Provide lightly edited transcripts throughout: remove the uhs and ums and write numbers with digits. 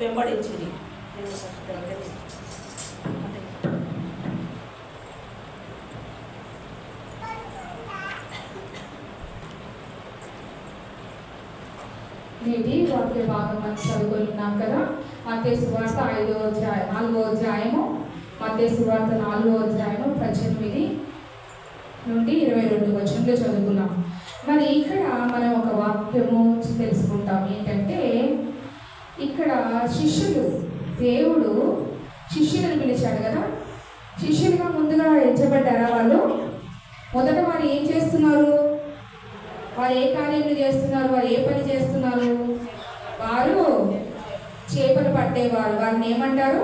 వెంబడించిరి. నేటి వాక్య భాగం మనం చదువుకుంటున్నాం కదా. మత్తయి సువార్త 4వ అధ్యాయము, మత్తయి సువార్త 4వ అధ్యాయము 18 నుండి 22 వచనంలో చదువుకున్నాం. మరి ఇక్కడ మనం ఒక వాక్యము తెలుసుకుంటాం. ఏంటంటే ఇక్కడ శిష్యులు, దేవుడు శిష్యులను పిలిచాడు కదా. శిష్యులుగా ముందుగా ఎంచబడ్డారా వాళ్ళు? మొదట వారు ఏం చేస్తున్నారు? వారు ఏ కార్యములు చేస్తున్నారు? వారు ఏ పని చేస్తున్నారు? వారు చేపలు పట్టేవారు. వారిని ఏమంటారు?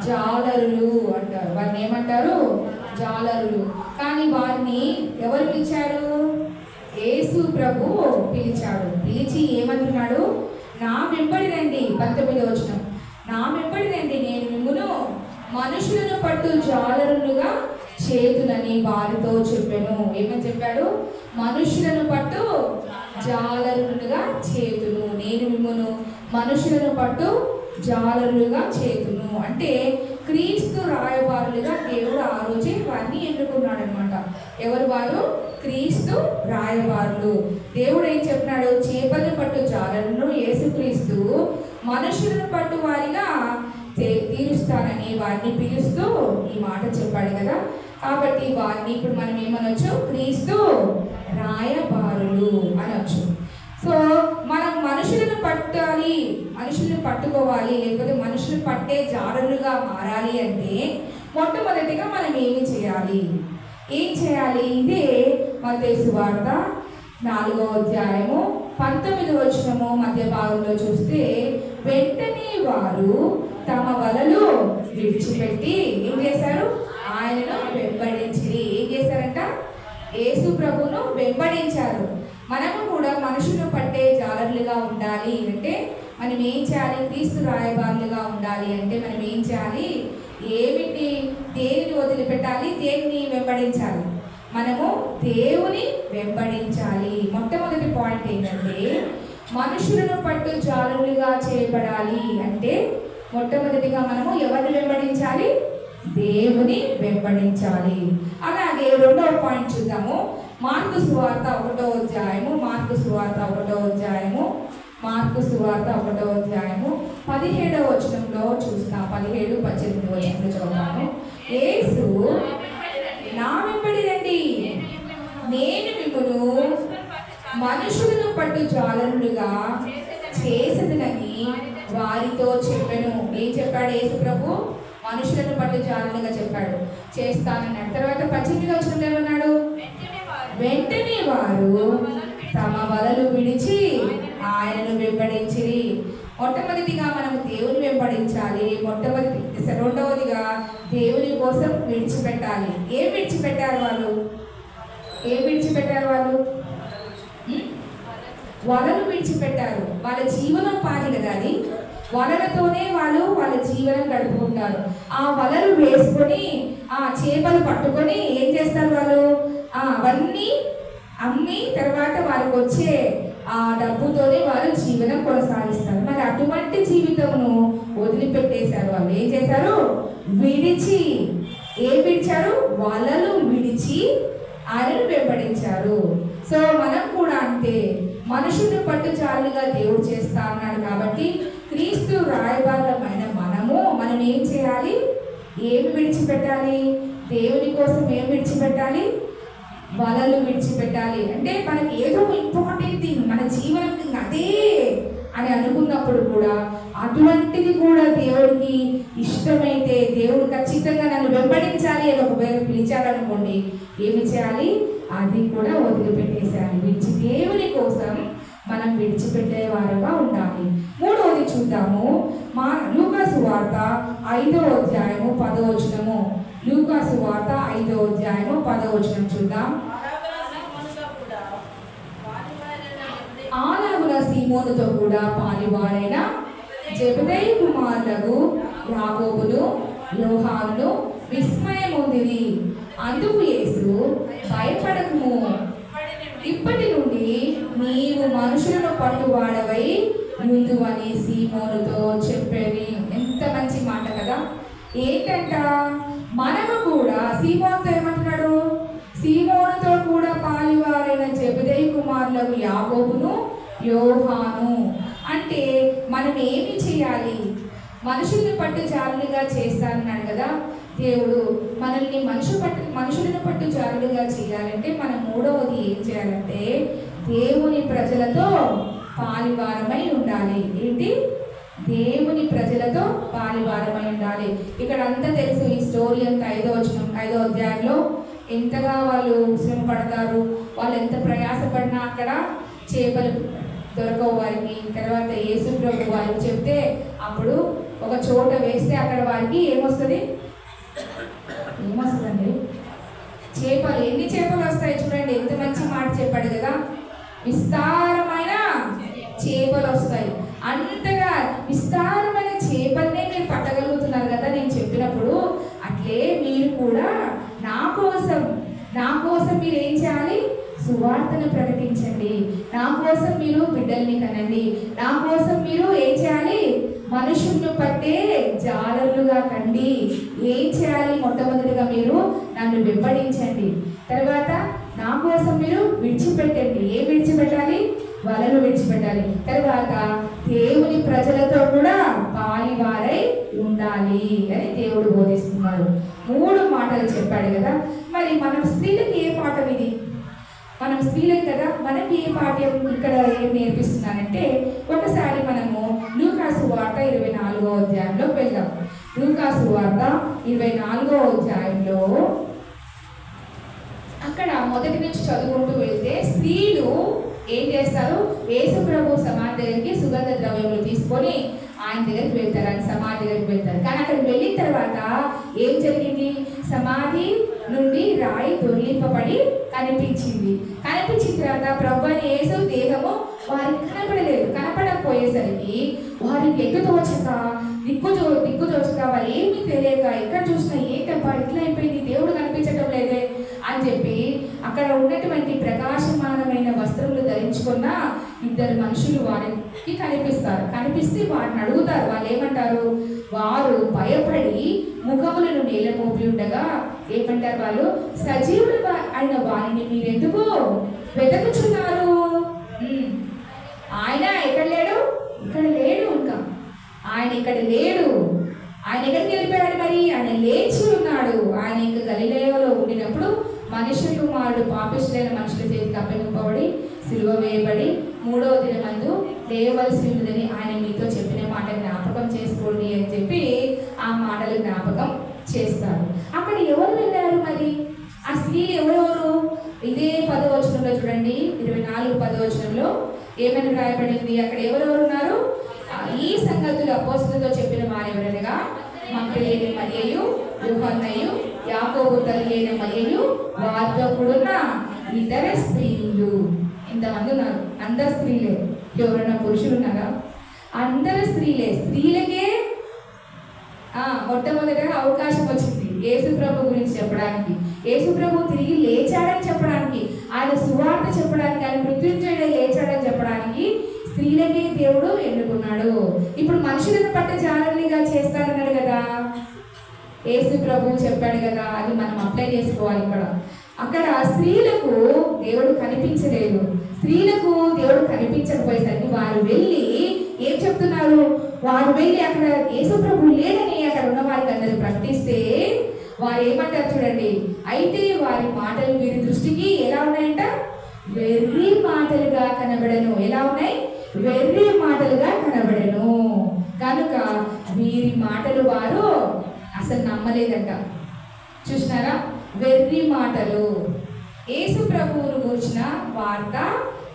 జాలరులు అంటారు. వారిని ఏమంటారు? జాలరులు. కానీ వారిని ఎవరు పిలిచారు? యేసు ప్రభు పిలిచాడు. పిలిచి ఏమంటున్నాడు? నా వెంబడి రండి. 19వ వచనం, నా వెంబడి రండి, నేను మిమ్మును మనుషులను పట్టు జాలరులుగా చేతులని వారితో చెప్పాను. ఏమని చెప్పాడు? మనుషులను పట్టు జాలరులుగా చేతును, నేను మిమ్మును మనుషులను పట్టు జాలరులుగా చేతును. అంటే క్రీస్తు రాయబారులుగా దేవుడు ఆ రోజే వారిని ఎన్నుకున్నాడు అనమాట. ఎవరు వారు? క్రీస్తు రాయబారులు. దేవుడు ఏం చెప్పినాడు? చేపలను పట్టు జాలరులను యేసుక్రీస్తు మనుషులను పట్టు వారిగా తీరుస్తానని వారిని పిలుస్తూ ఈ మాట చెప్పాడు కదా. కాబట్టి వారిని ఇప్పుడు మనం ఏమనొచ్చు? క్రీస్తు రాయబారులు అనొచ్చు. సో మనం మనుషులను పట్టాలి, మనుషులను పట్టుకోవాలి, లేకపోతే మనుషులు పట్టే జాడలుగా మారాలి అంటే మొట్టమొదటిగా మనం ఏమి చేయాలి? ఏం చేయాలి? ఇదే మత్తయి సువార్త 4వ అధ్యాయము 19వ వచనము మధ్య భాగంలో చూస్తే, వెంటనే వారు తమ వలలు విడిచిపెట్టి ఏం చేశారు? ఆయనను వెంబడించిరి. ఏం చేశారంట? యేసు ప్రభువును వెంబడించారు. మనము కూడా మనుషులను పట్టే జాలర్లుగా ఉండాలి అంటే మనం ఏం చేయాలి? క్రీస్తు రాయబారులుగా ఉండాలి అంటే మనం ఏం చేయాలి? ఏమిటి? దేనిని వదిలిపెట్టాలి? దేనిని వెంబడించాలి? మనము దేవుని వెంబడించాలి. మొట్టమొదటి పాయింట్ ఏంటంటే మనుషులను పట్టు జాలరులుగా చేయబడాలి అంటే మొట్టమొదటిగా మనము ఎవరిని వెంబడించాలి? దేవుని వెంబడించాలి. అలాగే రెండవ పాయింట్ చూద్దాము. మార్కు సువార్త 1వ అధ్యాయము, మార్కు సువార్త 1వ అధ్యాయము, మార్కు సువార్త 1వ అధ్యాయము 17వ వచనంలో చూస్తాం. 17, 18 వచనంలో చదువుతాము. యేసు, నా వెంబడి రండి, నేను మిమ్మును మనుషులను పట్టు జాలరులుగా చేసేదనని వారితో చెప్పాను. ఏం చెప్పాడు యేసు ప్రభు? మనుషులను పట్టు జాలరులుగా చెప్పాడు, చేస్తానన్నాడు. తర్వాత 18వ వచనంలో ఏమన్నాడు? వెంటనే వారు తమ వలలు విడిచి ఆయనను వెంబడించిరి. మొట్టమొదటిగా మనం దేవుని వెంబడించాలి. రెండవదిగా దేవుని కోసం విడిచిపెట్టాలి. ఏం విడిచిపెట్టారు వాళ్ళు? ఏం విడిచిపెట్టారు వాళ్ళు? వలలు విడిచిపెట్టారు. వాళ్ళ జీవనోపాధి కదా అది. వలలతోనే వాళ్ళు వాళ్ళ జీవనం గడుపుకుంటారు. ఆ వలలు వేసుకొని ఆ చేపలు పట్టుకొని ఏం చేస్తారు వాళ్ళు? అవన్నీ అమ్మి తర్వాత వాళ్ళకి వచ్చే ఆ డబ్బుతోనే వాళ్ళు జీవనం కొనసాగిస్తారు. మరి అటువంటి జీవితమును వదిలిపెట్టేశారు. వాళ్ళు ఏం చేశారు? విడిచి. ఏం విడిచారు? వలలు విడిచి ఆయనను వెంబడించారు. సో మనం కూడా అంతే. మనుషులను పట్టు జాలుగా దేవుడు చేస్తా అన్నాడు కాబట్టి క్రీస్తు రాయబారులమైన మనం ఏం చేయాలి? ఏమి విడిచిపెట్టాలి? దేవుని కోసం ఏం విడిచిపెట్టాలి? వలలు విడిచిపెట్టాలి. అంటే మనకి ఏదో ఇంపార్టెంట్ థింగ్ మన జీవనం అదే అని అనుకున్నప్పుడు కూడా అటువంటిది కూడా దేవుడికి ఇష్టమైతే, దేవుడు ఖచ్చితంగా నన్ను వెంబడించాలి అని ఒకవేళ పిలిచాడనుకోండి, ఏమి చేయాలి? అది కూడా వదిలిపెట్టేసేయాలి. దేవుని కోసం మనం విడిచిపెట్టే వారుగా ఉండాలి. మూడవది చూద్దాము. లూకా సువార్త 5వ అధ్యాయము 10వ వచనము. లూకా సువార్త 5వ అధ్యాయము 10వ వచనం చూద్దాం. అలాగున సీమోనుతో కూడా పాలివారైన జెబెదయి కుమారులకు యాకోబును యోహానును విస్మయముందిరి. అందుకు యేసు, భయపడకుము, ఇప్పటి నుండి నీవు మనుషులను పట్టువాడవై ముందు అని సీమోనుతో చెప్పాను. ఏంటంట, మనము కూడా సీమోనుతో ఏమంటున్నాడు, సీమోనుతో కూడా పాలివారైన జెబెదయి కుమారులకు యాకోబును యోహాను. అంటే మనం ఏమి చేయాలి, మనుషుల్ని పట్టు జారులుగా చేస్తానన్నాడు కదా దేవుడు. మనల్ని మనుషులను పట్టు జారులుగా చేయాలంటే మనం మూడవది ఏం చేయాలంటే దేవుని ప్రజలతో పాలివారమై ఉండాలి. ఏంటి, దేవుని ప్రజలతో పాలివారమై ఉండాలి. ఇక్కడ అంతా తెలుసు ఈ స్టోరీ అంతా 5వ అధ్యాయంలో ఎంతగా వాళ్ళు శ్రమ పడతారు, వాళ్ళు ఎంత ప్రయాసపడినా అక్కడ చేపలు దొరకవు వారికి. తర్వాత యేసు ప్రభు వారికి చెప్తే అప్పుడు ఒక చోట వేస్తే అక్కడ వారికి ఏమొస్తుందండి, చేపలు. ఎన్ని చేపలు వస్తాయి చూడండి, ఎంత మంచి మాట చెప్పాడు కదా, విస్తారమైన చేపలు వస్తాయి. అంతగా విస్తారమైన చేపలనే మీరు పట్టగలుగుతున్నారు కదా నేను చెప్పినప్పుడు. అట్లే మీరు కూడా నా కోసం మీరు ఏం చేయాలి, సువార్తను ప్రకటించండి. నా కోసం మీరు బిడ్డల్ని కనండి. నా కోసం మీరు ఏం చేయాలి, మనుషులను పట్టే జాలర్లుగా కండి. ఏం చేయాలి, మొట్టమొదటిగా మీరు నన్ను వెంబడించండి. తర్వాత నా కోసం మీరు విడిచిపెట్టండి. ఏం విడిచిపెట్టాలి, వలలు విడిచిపెట్టాలి. తర్వాత దేవుని ప్రజలతో కూడా పాలివారై ఉండాలి అని దేవుడు బోధిస్తున్నాడు. 3 మాటలు చెప్పాడు కదా. మరి మనం స్త్రీలకు ఏ పాఠం ఇది, మనం స్త్రీలకు కదా, మనకి ఏ పాఠ్యం ఇక్కడ ఏం నేర్పిస్తున్నానంటే ఒకసారి మనము లూకాసు వార్త 24వ అధ్యాయంలోకి వెళ్దాం. లూకాసు వార్త 24వ అధ్యాయంలో అక్కడ మొదటి నుంచి చదువుకుంటూ వెళ్తే స్త్రీలు ఏం చేస్తారు, యేసు ప్రభు సమాధి దగ్గరికి సుగంధ ద్రవ్యములు తీసుకొని ఆయన దగ్గరికి వెళ్తారు, ఆయన సమాధి దగ్గరికి వెళ్తారు. కానీ అక్కడికి వెళ్ళిన తర్వాత ఏం జరిగింది, సమాధి నుండి రాయి దొర్లింపబడి కనిపించింది. కనిపించిన తర్వాత ప్రభు అని యేసు దేహము వారికి కనపడలేదు. కనపడకపోయేసరికి వారికి ఎటు తోచక దిక్కు తోచక వాళ్ళు ఏమీ తెలియక ఎక్కడ చూసినా ఏంటబ్బా ఇట్లా అయిపోయింది, దేవుడు కనిపించటం లేదే అని చెప్పి అక్కడ ఉన్నటువంటి ప్రకాశమానమైన వస్త్రములు ధరించుకున్న 2 మనుషులు వారికి కనిపిస్తారు. కనిపిస్తే వారిని అడుగుతారు. వాళ్ళు ఏమంటారు, వారు భయపడి ముఖములను నేల మోపి ఉండగా ఏమంటారు వాళ్ళు, సజీవుడు అయిన వారిని మీరెందుకు వెతుకుచున్నారు, ఆయన ఎక్కడ లేడు, ఇక్కడ లేడు, ఇంకా ఆయన ఇక్కడ లేడు, ఆయన ఎక్కడికి వెళ్ళిపోయాడు, మరి ఆయన లేచి ఉన్నాడు. ఆయన ఇంకా గలిలయలో ఉండినప్పుడు మనుష్య కుమారుడు పాపిష్ఠులైన మనుషుల చేతికి అప్పగింపబడి సిలువ వేయబడి 3వ దినమందు లేవవలసి ఉందని ఆయన మీతో చెప్పిన మాట జ్ఞాపకం చేసుకోండి అని చెప్పి ఆ మాటలు జ్ఞాపకం చేస్తారు. అక్కడ ఎవరు వెళ్ళారు మరి, ఆ స్త్రీ ఎవరెవరు, ఇదే 10వ వచనంలో చూడండి, 24 10వ వచనంలో ఏమని రాయబడింది, అక్కడ ఎవరెవరు ఉన్నారు, ఈ సంగతులు అపోస్తలుతో చెప్పిన వారు ఎవరనగా మగ్దలేని మరియయు, యోహన్నయు, యాకోబు తల్లి అయిన మరియయు, వారితో కూడున్న 2 స్త్రీలు. ఇంతమంది ఉన్నారు, అందరు స్త్రీలే. ఎవరైనా పురుషులు ఉన్నారా, అందరు స్త్రీలే. స్త్రీలకే మొట్టమొదటిగా అవకాశం వచ్చింది యేసు ప్రభు గురించి చెప్పడానికి, యేసు ప్రభు తిరిగి లేచాడని చెప్పడానికి, ఆయన సువార్త చెప్పడానికి, ఆయన మృత్యుంజయుడే లేచాడని చెప్పడానికి స్త్రీలకే దేవుడు ఎన్నుకున్నాడు. ఇప్పుడు మనుషులను పట్ట జాలర్లుగా చేస్తాడన్నాడు కదా యేసు ప్రభు చెప్పాడు కదా, అది మనం అప్లై చేసుకోవాలి. అక్కడ స్త్రీలకు దేవుడు కనిపించలేదు. స్త్రీలకు దేవుడు కనిపించకపోయేసరికి వారు వెళ్ళి ఏం చెప్తున్నారు, వారు వెళ్ళి అక్కడ యేసు ప్రభు లేడని అక్కడ ఉన్న వారికి అందరూ ప్రకటిస్తే వారు ఏమంటారు చూడండి, అయితే వారి మాటలు వీరి దృష్టికి ఎలా ఉన్నాయంట, వెర్రి మాటలుగా కనబడను. ఎలా ఉన్నాయి, వెర్రి మాటలుగా కనబడను. కనుక వీరి మాటలు వారు అసలు నమ్మలేదంట. చూసినారా, వెర్రి మాటలు. యేసు ప్రభువును గురించిన వార్త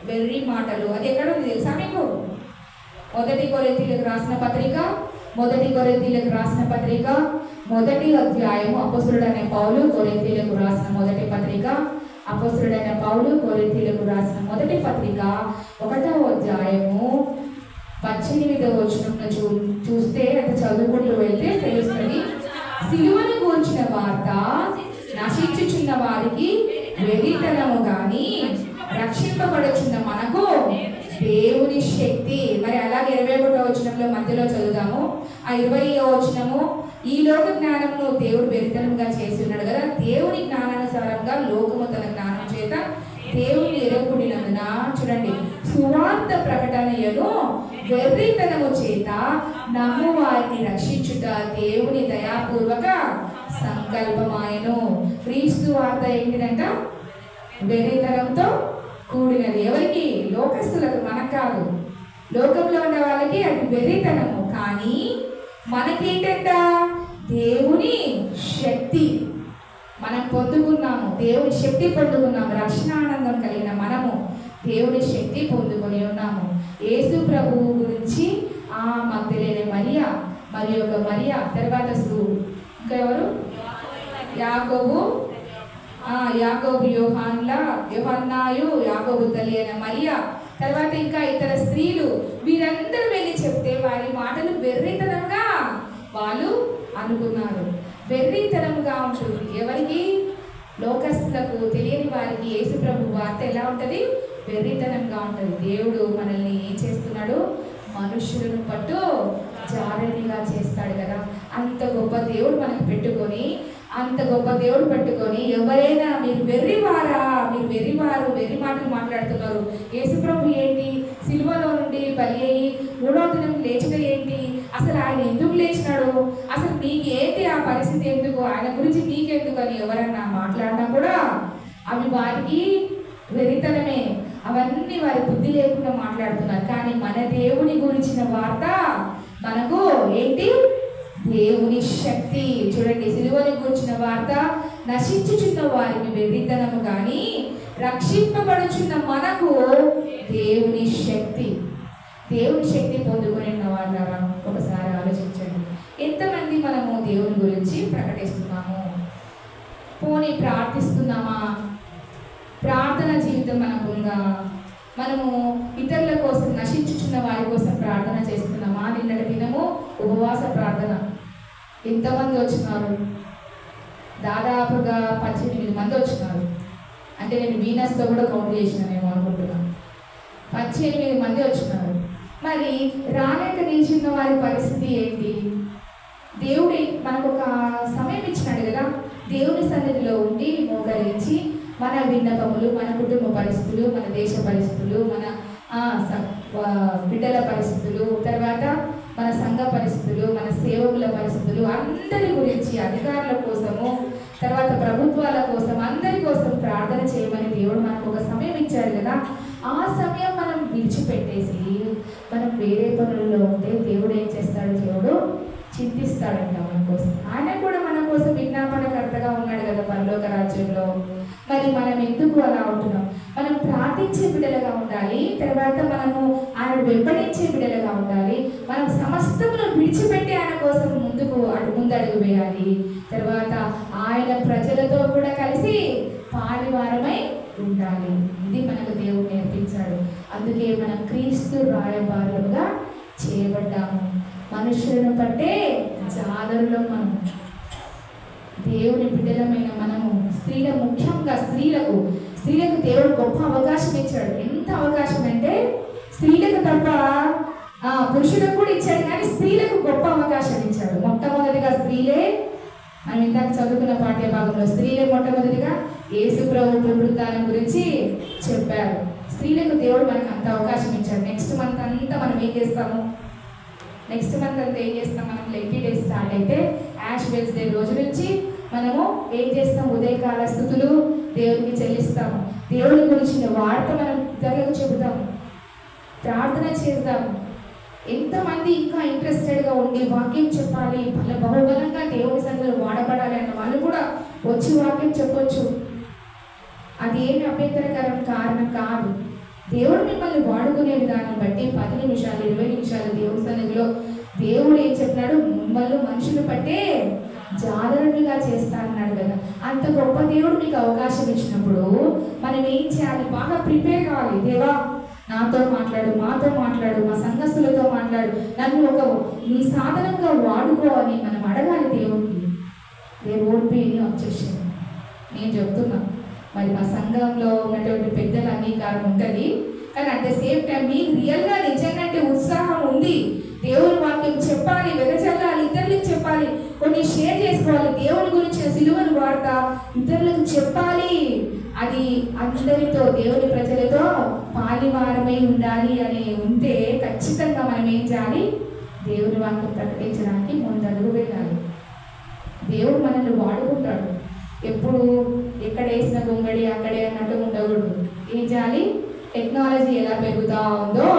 వెర్రి మాటలు. అది ఎక్కడ ఉంది తెలుసా మీకు, 1 కొరింథీయులకు రాసిన పత్రిక 1వ అధ్యాయము అపోస్తలుడైన పౌలు కొరింథీయులకు రాసిన మొదటి పత్రిక, అపోస్తలుడైన పౌలు కొరింథీయులకు రాసిన మొదటి పత్రిక 1వ అధ్యాయము 18వ వచనంలో చూస్తే అది చదువుకుంటూ వెళ్తే తెలుస్తుంది. సిలువను గూర్చిన వార్త నశించుచున్న వారికి వెలితనము గాని రక్షింపబడుచున్న మనకు దేవుని శక్తి. మరి అలాగే 21వ వచనంలో మధ్యలో చదువుదాము. ఆ 20వ వచనము, ఈ లోక జ్ఞానమును దేవుడు వెరితనంగా చేసి ఉన్నాడు కదా. దేవుని జ్ఞానానుసారంగా లోకము తన జ్ఞానం చేత దేవుని ఎరగకుడినందున, చూడండి, సువార్త ప్రకటనయను వెర్రితనము చేత నమ్ము వారిని రక్షించుట దేవుని దయాపూర్వక సంకల్పమాయను. క్రీస్తు వార్త ఏంటిదంట? వెర్రితనంతో కూడినది. ఎవరికి? లోకస్తులకు, మనకు కాదు. లోకంలో ఉన్న వాళ్ళకి అది వెర్రితనము. కానీ మనకేంటంట? దేవుని శక్తి మనం పొందుకున్నాము. దేవుని శక్తి పొందుకున్నాము. రక్షణ ఆనందం కలిగిన మనము దేవుని శక్తి పొందుకొని ఉన్నాము. యేసు ప్రభువు గురించి ఆ మగ్దలేనే మరియా, మరి ఒక మరియా, తర్వాత ఇంకా ఎవరు? యాకోబు, యోహన్నాయు, యాకోబు తల్లి అయిన మరియా, తర్వాత ఇంకా ఇతర స్త్రీలు, వీరందరూ వెళ్ళి చెప్తే వారి మాటలు వెర్రితనంగా వాళ్ళు అనుకున్నారు. వెర్రితనంగా ఉంటుంది. ఎవరికి? లోకస్తులకు, తెలియని వారికి యేసు ప్రభు వార్త ఎలా ఉంటుంది? వెర్రితనంగా ఉంటుంది. దేవుడు మనల్ని ఏం చేస్తున్నాడు? మనుషులను పట్టు జారనిగా చేస్తాడు కదా. అంత గొప్ప దేవుడు మనకు పెట్టుకొని, అంత గొప్ప దేవుడు పెట్టుకొని ఎవరైనా మీరు వెర్రివారా, మీరు వెర్రివారు, వెర్రి మాటలు మాట్లాడుతున్నారు, యేసుప్రభు ఏంటి సిలువలో నుండి బలి అయ్యి 3వ దినం లేచుట ఏంటి, అసలు ఆయన ఎందుకు లేచినాడు, అసలు మీకు ఏంటి ఆ పరిస్థితి, ఎందుకు ఆయన గురించి మీకెందుకు అని ఎవరన్నా మాట్లాడినా కూడా అవి వారికి వెర్రితనమే. అవన్నీ వారి బుద్ధి లేకుండా మాట్లాడుతున్నారు. కానీ మన దేవుని గురించిన వార్త మనకు ఏంటి? దేవుని శక్తి. చూడండి, సిలువని గురించిన వార్త నశించుచున్న వారికి వెర్రితనము, కానీ రక్షింపబడుచున్న మనకు దేవుని శక్తి. దేవుని శక్తి పొందుకుని ఉన్న వాళ్ళ ఒకసారి ఆలోచించండి. ఎంతమంది మనము దేవుని గురించి ప్రకటిస్తున్నాము? పోనీ ప్రార్థిస్తున్నామా? ప్రార్థన జీవితం మనకు ఉందా? మనము ఇతరుల కోసం, నశించుచున్న వారి కోసం ప్రార్థన చేస్తున్నామా? నిన్నటి దినము ఉపవాస ప్రార్థన ఎంతమంది వచ్చినారు? దాదాపుగా 18 మంది వచ్చినారు. అంటే నేను వీనస్తో కూడా కౌంట్ చేసినానేమో అనుకుంటున్నాను. 18 మంది వచ్చినారు. మరి రాలేక నిలిచిన వారి పరిస్థితి ఏంటి? దేవుడి మనకు ఒక సమయం ఇచ్చినాడు కదా. దేవుని సన్నిధిలో ఉండి మోకరించి మన విన్నపములు, మన కుటుంబ పరిస్థితులు, మన దేశ పరిస్థితులు, మన బిడ్డల పరిస్థితులు, తర్వాత మన సంఘ పరిస్థితులు, మన సేవకుల పరిస్థితులు, అందరి గురించి, అధికారుల కోసము, తర్వాత ప్రభుత్వాల కోసం, అందరి కోసం ప్రార్థన చేయమని దేవుడు మనకు ఒక సమయం ఇచ్చాడు కదా. ఆ సమయం మనం విడిచిపెట్టేసి మనం వేరే పనులలో ఉంటే దేవుడు ఏం చేస్తాడు? దేవుడు చింతిస్తాడంట మన కోసం. ఆయన కూడా మన కోసం విజ్ఞాపనకర్తగా ఉన్నాడు కదా పరలోక రాజ్యంలో. మరి మనం ఎందుకు అలా ఉంటున్నాం? మనం ప్రార్థించే బిడ్డలుగా ఉండాలి. తర్వాత మనము ఆయన వెంబడించే బిడ్డలుగా ఉండాలి. మనం సమస్తమును విడిచిపెట్టి ఆయన కోసం ముందడుగు వేయాలి. తర్వాత ఆయన ప్రజలతో కూడా కలిసి పారివారమై ఉండాలి. ఇది మనకు దేవుడు నేర్పించాడు. అందుకే మనం క్రీస్తు రాయబారులుగా చేయబడ్డాము. మనుషులను పట్టే జాలరులో మనం, దేవుని బిడ్డలమైన మనము, ముఖ్యంగా స్త్రీలకు దేవుడు గొప్ప అవకాశం ఇచ్చాడు. ఎంత అవకాశం అంటే స్త్రీలకు తప్ప పురుషులకు కూడా ఇచ్చాడు, కానీ స్త్రీలకు గొప్ప అవకాశం ఇచ్చాడు. మొట్టమొదటిగా స్త్రీలే, మనం ఇందాక చదువుకున్న పాఠ్య భాగంలో స్త్రీలే మొట్టమొదటిగా యేసు ప్రభు పునరుద్ధానం గురించి చెప్పారు. స్త్రీలకు దేవుడు మనకు అంత అవకాశం ఇచ్చాడు. నెక్స్ట్ మంత్ అంతా మనం ఏం చేస్తాము? మనం లెక్కీ డేస్ స్టార్ట్ అయితే యాష్ వెన్స్డే రోజు నుంచి మనము ఏం చేస్తాం? ఉదయకాల స్థుతులు దేవుడికి చెల్లిస్తాము. దేవుడి గురించిన వార్త మనం ఇతరులకు చెబుతాము, ప్రార్థన చేద్దాము. ఎంతమంది ఇంకా ఇంట్రెస్టెడ్గా ఉండి వాక్యం చెప్పాలి, బహుబలంగా దేవుడి సంఘంలో వాడబడాలి అన్న వాళ్ళు కూడా వచ్చి వాక్యం చెప్పొచ్చు. అది ఏమి అభ్యంతరకరం కారణం కాదు. దేవుడు మిమ్మల్ని వాడుకునే విధానం బట్టి 10 నిమిషాలు 20 నిమిషాలు దేవుడి సన్నిధిలో దేవుడు ఏం చెప్పినాడు? మిమ్మల్ని మనుషులు పట్టే జాలరునిగా చేస్తానన్నాడు కదా. అంత గొప్ప దేవుడు మీకు అవకాశం ఇచ్చినప్పుడు మనం ఏం చేయాలి? బాగా ప్రిపేర్ కావాలి. దేవా, నాతో మాట్లాడు, మాతో మాట్లాడు, మా సంఘస్థులతో మాట్లాడు, నన్ను నీ సాధనంగా వాడుకో అని మనం అడగాలి దేవుడికి. దేవుడు ఎనీ అబ్జెక్షన్. నేను చెప్తున్నా, మరి మా సంఘంలో ఉన్నటువంటి పెద్దల అంగీకారం ఉంటుంది. కానీ అట్ ద సేమ్ టైం మీకు రియల్గా నిజంగా ఉత్సాహం ఉంది, దేవుని వాక్యం చెప్పాలి, వెదజల్లాలి, ఇతరులకు చెప్పాలి, కొన్ని షేర్ చేసుకోవాలి, దేవుని గురించి సిలువను వార్త ఇతరులకు చెప్పాలి, అది అందరితో దేవుని ప్రజలతో పాలివారమై ఉండాలి అని ఉంటే ఖచ్చితంగా మనం ఏం చేయాలి? దేవుని వాక్యం ప్రకటించడానికి ముందడుగు వేయాలి. దేవుడు మనల్ని వాడుకుంటాడు. ఎప్పుడు ఎక్కడ వేసిన గొంగడి అక్కడే అన్నట్టు ఉండకూడదు. ఏం చేయాలి? టెక్నాలజీ ఎలా పెరుగుతూ ఉందో,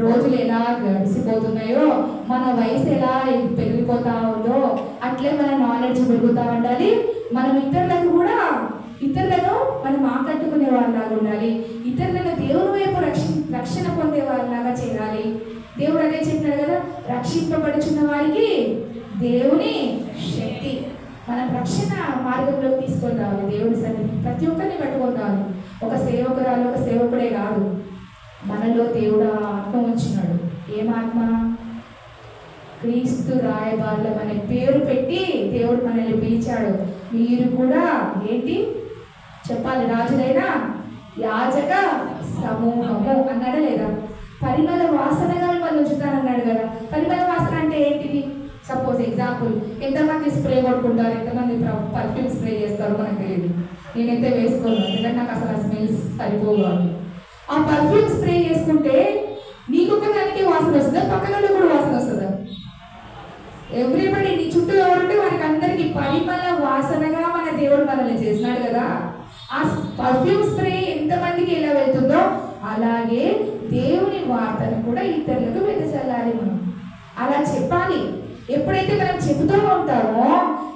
రోజులు ఎలా గడిసిపోతున్నాయో, మన వయసు ఎలా పెరిగిపోతూ ఉందో అట్లే మన నాలెడ్జ్ పెరుగుతూ ఉండాలి. మనం ఇతరులను మనం ఆకట్టుకునే వాళ్ళలాగా ఉండాలి. ఇతరులను దేవుని వైపు రక్షణ పొందే వాళ్ళలాగా చేయాలి. దేవుడు అదే చెప్పినాడు కదా, రక్షింపబడుచున్న వారికి దేవుని శక్తి. మనం రక్షణ మార్గంలోకి తీసుకొని రావాలి. దేవుడి సన్నిధి ప్రతి ఒక్కరిని పట్టుకొని రావాలి. ఒక సేవకురాలు ఒక సేవకుడే కాదు, మనలో దేవుడు ఆత్మ ఉంచినాడు. ఏమాత్మ? క్రీస్తు రాయబారులం అనే పేరు పెట్టి దేవుడు మనల్ని పిలిచాడు. మీరు కూడా ఏంటి చెప్పాలి? రాజులైనా యాజక సమూహము అన్నాడా లేదా? పరిమళ వాసనగా మిమ్మల్ని ఉంచుతానన్నాడు కదా. పరిమళ వాసన అంటే ఏంటిది? సపోజ్ ఎగ్జాంపుల్, ఎంతమంది స్ప్రే కొట్టుకుంటారు, ఎంతమంది పర్ఫ్యూమ్ స్ప్రే చేస్తారో మనకు తెలియదు. నేనైతే వేసుకోను, ఎందుకంటే నాకు అసలు ఆ స్మెల్స్ సరిపోవు. ఆ పర్ఫ్యూమ్ స్ప్రే చేసుకుంటే నీకొక దానికి వాసన వస్తుందా? పక్కన కూడా వాసన వస్తుందా? ఎవ్రీబడి, నీ చుట్టూ ఎవరుంటే వారికి అందరికీ పరిమళ వాసనగా మన దేవుడు మనల్ని చేసినాడు కదా. ఆ పర్ఫ్యూమ్ స్ప్రే ఎంతమందికి ఎలా వెళ్తుందో అలాగే దేవుని వార్తను కూడా ఇతరులకు వెదజల్లాలి. మనం అలా చెప్పాలి. ఎప్పుడైతే మనం చెబుతూ ఉంటామో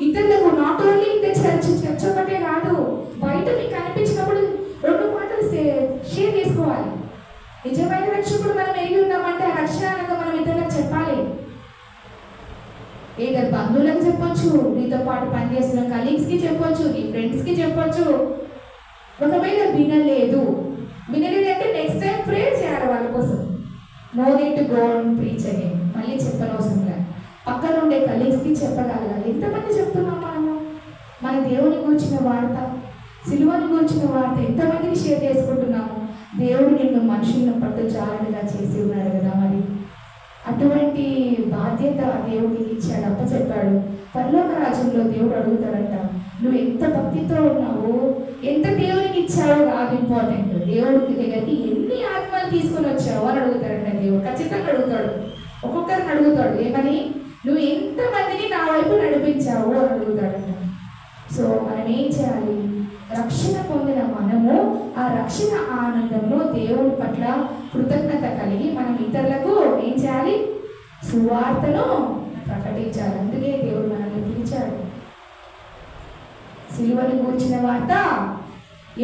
ఇతరులకు, నాట్ ఓన్లీ ఇంత చర్చ ఒకటే కాదు, బయట మీకు కనిపించినప్పుడు 2 మాటలు షేర్ చేసుకోవాలి. నిజమైన రక్షకుడు మనం ఎరిగి ఉన్నామంటే ఆ రక్షణ మనం ఇతరులకు చెప్పాలి. ఏదో బంధువులకు చెప్పొచ్చు, నీతో పాటు పనిచేస్తున్న కలీగ్స్కి చెప్పొచ్చు, నీ ఫ్రెండ్స్కి చెప్పొచ్చు. ఒకవేళ వినలేదంటే నెక్స్ట్ టైం ప్రేయర్ చేయాలి వాళ్ళ కోసం. No need to go and preach again. మళ్ళీ చెప్పనవసరం లేదు. పక్కన ఉండే కలీగ్స్కి చెప్పగలగాలి. ఎంతమంది చెప్తున్నాం మనము? మన దేవుని గురించిన వార్త, సిలువను గురించిన వార్త ఎంతమందికి షేర్ చేసుకుంటున్నాము? దేవుడు నిన్ను మనుషులను పట్టు జాలనిగా చేసి ఉన్నాడు కదా. మరి అటువంటి బాధ్యత దేవుడికి ఇచ్చాడు, అప్పచెప్పాడు. పరలోక రాజ్యంలో దేవుడు అడుగుతాడంట, నువ్వు ఎంత భక్తితో ఉన్నావు, ఎంత దేవునికి ఇచ్చావో కాదు ఇంపార్టెంట్, దేవుడికి దగ్గరికి ఎన్ని ఆత్మలు తీసుకొని వచ్చావో అని అడుగుతాడంట. దేవుడు ఖచ్చితంగా అడుగుతాడు, ఒక్కొక్కరిని అడుగుతాడు. ఏమని? నువ్వు ఎంతమందిని నా వైపు నడిపించావు అని అడుగుతాడంట. సో మనం ఏం చేయాలి? రక్షణ పొందిన మనము ఆ రక్షణ ఆనందంలో దేవుని పట్ల కృతజ్ఞత కలిగి మనం ఇతరులకు ఏం చేయాలి? సువార్తను ప్రకటించాలి. అందుకే దేవుడు మనల్ని పిలిచాడు. సిలువను గూర్చిన వార్త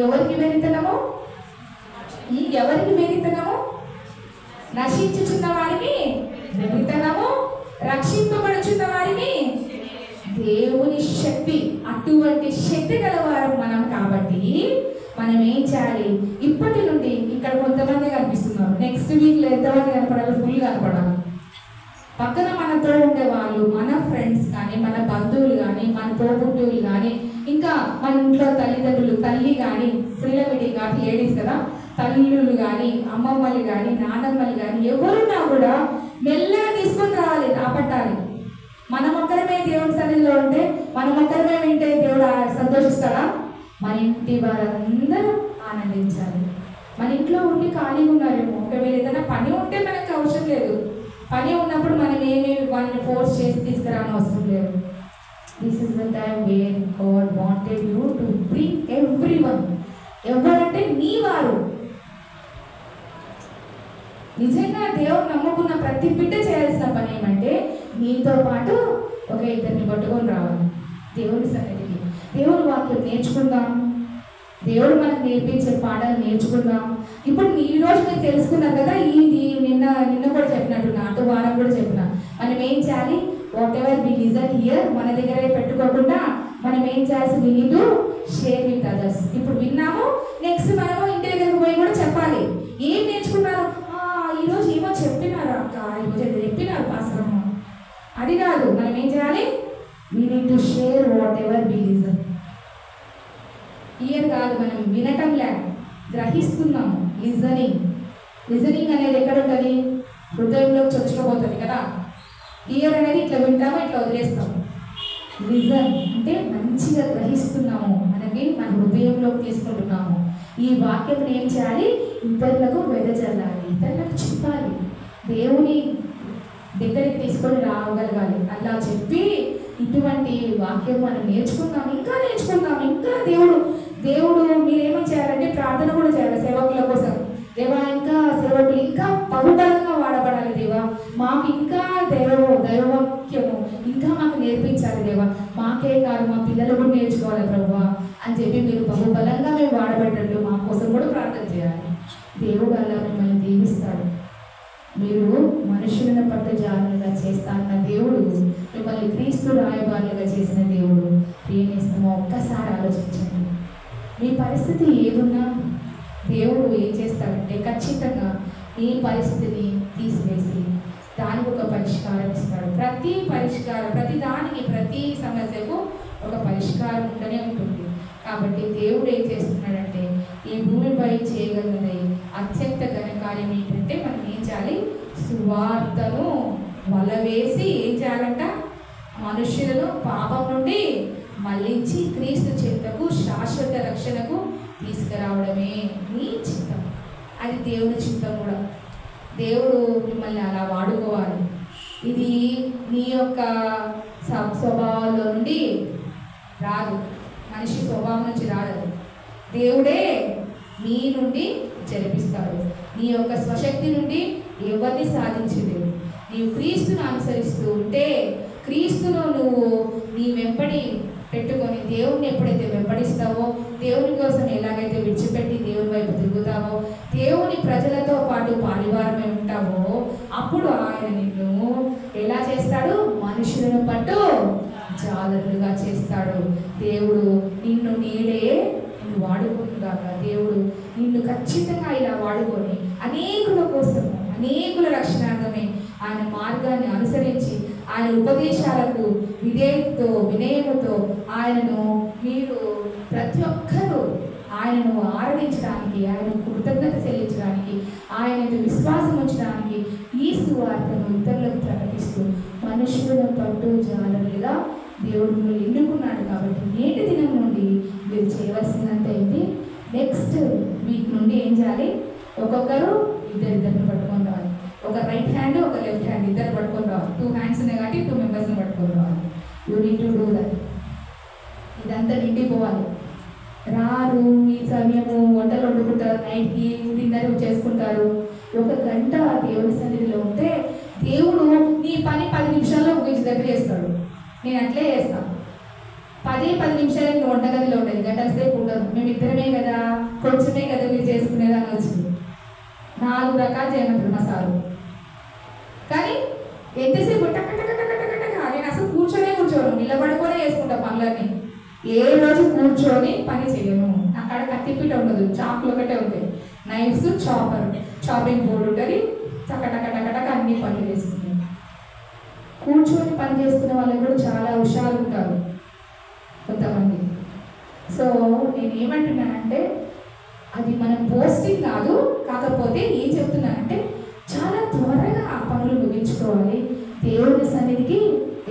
ఎవరికి వెళుతున్నాము? ఎవరికి వెళుతున్నాము? నశించుచున్న వారికి వెళుతున్నాము, రక్షింపబడుచున్న వారికి దేవుని శక్తి. అటువంటి శక్తి గలవారు మనం కాబట్టి మనం ఏం చేయాలి? ఇప్పటి నుండి ఇక్కడ కొంతమంది కనిపిస్తున్నారు, నెక్స్ట్ వీక్లో ఎంతమంది కనపడాలి? ఫుల్ కనపడాలి. పక్కన మనతో ఉండే వాళ్ళు, మన ఫ్రెండ్స్ కానీ, మన బంధువులు కానీ, మన తోబుట్టువులు కానీ, ఇంకా మన ఇంట్లో తల్లిదండ్రులు, తల్లి కానీ, స్త్రీల మీటింగ్ కానీ, లేడీస్ కదా, తల్లులు కానీ, అమ్మమ్మలు కానీ, నానమ్మలు కానీ ఎవరున్నా కూడా మెల్లగా తీసుకొని రావాలి, రాపట్టాలి. మనం ఒక్కరమే దేవుని సన్నిధిలో ఉంటే, మనం ఒక్కరమే వింటే దేవుడు సంతోషిస్తాడా? మన ఇంటి వారందరూ ఆనందించాలి. మన ఇంట్లో ఉండి ఖాళీగా ఉన్నారేమో, ఒకవేళ ఏదైనా పని ఉంటే మనకు అవసరం లేదు. పని ఉన్నప్పుడు మనం ఏమేమి వాళ్ళని ఫోర్స్ చేసి తీసుకురాని అవసరం లేదు. This is the time where God wanted you to bring everyone. ఎవరంటే నీ వారు. నిజంగా దేవుడు నమ్ముకున్న ప్రతి బిడ్డ చేయాల్సిన పని ఏమంటే, నీతో పాటు ఒక ఇద్దరిని పట్టుకొని రావాలి దేవుని సన్నిధికి. దేవుని వాక్యం నేర్చుకుందాం, దేవుడు మనకు నేర్పించే పాఠాలు నేర్చుకుందాం. ఇప్పుడు ఈ రోజు మీరు తెలుసుకున్నారు కదా, నిన్న కూడా చెప్పినట్టు నాటు వారం కూడా చెప్పిన, మనం ఏం చేయాలి? Whatever we listen here మన దగ్గరే పెట్టుకోకుండా మనం ఏం చేయాల్సి, we need to share with others. ఇప్పుడు విన్నాము, నెక్స్ట్ మనము ఇంటి దగ్గరకు పోయి కూడా చెప్పాలి. ఏం నేర్చుకున్నారు? ఈరోజు ఏమో చెప్పినారు అక్క, ఈరోజు చెప్పినారు పాస్టరమ్మ. అది కాదు, మనం ఏం చేయాలి? We need to share whatever we listen. Ear కాదు, మనం వినటం లేదు, గ్రహిస్తున్నాము. లిజనింగ్. లిజనింగ్ అనేది ఎక్కడ ఉంటుంది? హృదయంలోకి చొచ్చుకోబోతుంది కదా. ఇయర్ అనేది ఇట్లా వింటామో ఇట్లా వదిలేస్తాము. లిజన్ అంటే మంచిగా గ్రహిస్తున్నాము, మనకి మన హృదయంలోకి తీసుకుంటున్నాము. ఈ వాక్యం ఏం చేయాలి? ఇతరులకు వెదజల్లాలి, ఇతరులకు చెప్పాలి, దేవుని దగ్గరికి తీసుకొని రాగలగాలి. అలా చెప్పి ఇటువంటి వాక్యం మనం నేర్చుకుందాం, ఇంకా నేర్చుకుందాం. ఇంకా దేవుడు మీరేమని చేయాలంటే ప్రార్థన కూడా చేయాలి సేవకుల కోసం. దేవా ఇంకా సేవకులు ఇంకా బహుబలంగా వాడబడాలి దేవా, మాకు ఇంకా దైవవాక్యము ఇంకా మాకు నేర్పించాలి దేవా, మాకే కాదు మా పిల్లలు కూడా నేర్చుకోవాలి ప్రభువా అని చెప్పి మీరు బహుబలంగా మేము వాడబడ్డట్లు మా కోసం కూడా ప్రార్థన చేయాలి. దేవుడు అలా మిమ్మల్ని దీవిస్తాడు. మీరు మనుషులను పట్టు జాగ్రత్తగా చేస్తాన్న దేవుడు మిమ్మల్ని క్రీస్తు రాయబారులుగా చేసిన దేవుడు. ప్రియనేస్తమో ఒక్కసారి ఆలోచించండి. మీ పరిస్థితి ఏదున్నా దేవుడు ఏం చేస్తాడంటే ఖచ్చితంగా మీ పరిస్థితిని తీసివేసి దానికి ఒక పరిష్కారం ఇస్తాడు. ప్రతి దానికి ప్రతి సమస్యకు ఒక పరిష్కారం ఉంటూనే ఉంటుంది. కాబట్టి దేవుడు ఏం చేస్తున్నాడంటే ఈ భూమిపై చేయగలిగినది అత్యంత ఘనకార్యం ఏంటంటే మనం ఏం చేయాలి? సువార్తను వలవేసి ఏం చేయాలంట? మనుషులను పాపం నుండి మళ్ళించి క్రీస్తు చెంతకు శాశ్వత రక్షణకు తీసుకురావడమే నీ చిత్తం. అది దేవుని చిత్తం కూడా. దేవుడు మిమ్మల్ని అలా వాడుకోవాలి. ఇది నీ యొక్క స్వభావంలో నుండి రాదు, మనిషి స్వభావం నుంచి రాదు. దేవుడే నీ నుండి జరిపిస్తాడు. నీ యొక్క స్వశక్తి నుండి ఎవరిని సాధించలేవు. నీవు క్రీస్తును అనుసరిస్తూ ఉంటే, క్రీస్తును నువ్వు నీ వెంబడి పెట్టుకొని దేవుణ్ణి ఎప్పుడైతే వెంబడిస్తావో, దేవుని కోసం ఎలాగైతే విడిచిపెట్టి దేవుని వైపు తిరుగుతావో, దేవుని ప్రజలతో పాటు పాలివారమై ఉంటావో, అప్పుడు ఆయన నిన్ను ఎలా చేస్తాడు? మనుషులను పట్టు జాలరులుగా చేస్తాడు. దేవుడు నిన్ను నీడే నిన్ను వాడుకుంటున్నాక దేవుడు నిన్ను ఖచ్చితంగా ఇలా వాడుకొని అనేకుల కోసము, అనేకుల రక్షణార్థమే ఆయన మార్గాన్ని అనుసరించి ఆయన ఉపదేశాలకు విధేయతతో వినయముతో ఆయనను మీరు ప్రతి ఒక్కరూ ఆయనను ఆరాధించడానికి, ఆయన కృతజ్ఞత చెల్లించడానికి, ఆయనకు విశ్వాసం ఉంచడానికి ఈ సువార్తను ఇతరులకు ప్రకటిస్తూ మనుషులను పట్టు జాలరులుగా దేవుడు మిమ్మల్ని ఎన్నుకున్నాడు. కాబట్టి నేటి దినం నుండి మీరు చేయవలసిందంటే ఏంటి? నెక్స్ట్ వీక్ నుండి ఏం చేయాలి? ఒక్కొక్కరు ఇద్దరిని పట్టుకొని రావాలి. ఒక రైట్ హ్యాండ్ ఒక లెఫ్ట్ హ్యాండ్ ఇద్దరు పట్టుకొని రావాలి. 2 hands ఉన్నాయి కాబట్టి 2 members పట్టుకొని రావాలి. You need to do that. ఇదంతా నిండిపోవాలి. రారు ఈ సమయము వంటలు వండుకుంటారు, నైట్కి డిన్నర్ చేసుకుంటారు. 1 గంట దేవుని సన్నిధిలో ఉంటే దేవుడు నీ పని 10 నిమిషాల్లో ముగించి దగ్గర చేస్తాడు. నేను అట్లే చేస్తాను. 10 నిమిషాలు నేను వంటగదిలో ఉండేది, గంటల సేపు ఉండదు. మేము ఇద్దరమే కదా, కొంచెమే కదా మీరు చేసుకునేదాన్ని వచ్చింది. 4 రకాలు చేయమంటారు మా సారు. కానీ ఎంతసేపు టక్కటక్కటక్కటక్కటగా నేను అసలు కూర్చోను, నిలబడుకొనే చేసుకుంటా పనులన్నీ. ఏ రోజు కూర్చొని పని చేయను. అక్కడ కత్తిపీట ఉండదు, చాకులు ఒకటే ఉంటాయి, నైఫ్స్, చాపింగ్ బోర్డు ఉంటుంది. టకటకటకటక అన్ని పనులు చేసుకుంటాను. కూర్చొని పని చేసుకునే వాళ్ళు కూడా చాలా హుషారు ఉంటారు కొంతమంది. సో నేను ఏమంటున్నానంటే అది మనం పోస్టింగ్ కాదు, కాకపోతే ఏం చెప్తున్నానంటే చాలా త్వరగా ఆ పనులు ముగించుకోవాలి. దేవుని సన్నిధికి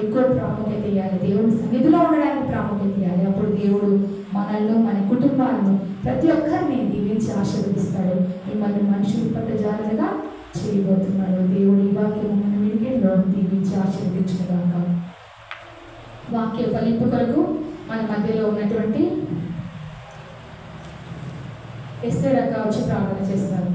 ఎక్కువ ప్రాముఖ్యత ఇవ్వాలి, దేవుని సన్నిధిలో ఉండడానికి ప్రాముఖ్యత ఇవ్వాలి. అప్పుడు దేవుడు మనల్ని, మన కుటుంబాలను, ప్రతి ఒక్కరిని దీవించి ఆశీర్వదిస్తాడు. మిమ్మల్ని మనుషులు పట్టు జాగ్రత్తగా చేయబోతున్నాడు. దేవుడు ఈ వాక్యం మన వినికిడిలో దీవించి ఆశీర్వదించుగాక. వాక్య ఫలింపు కొరకు మన మధ్యలో ఉన్నటువంటి ఎస్తేర్ అక్క వచ్చి ప్రార్థన చేస్తారు.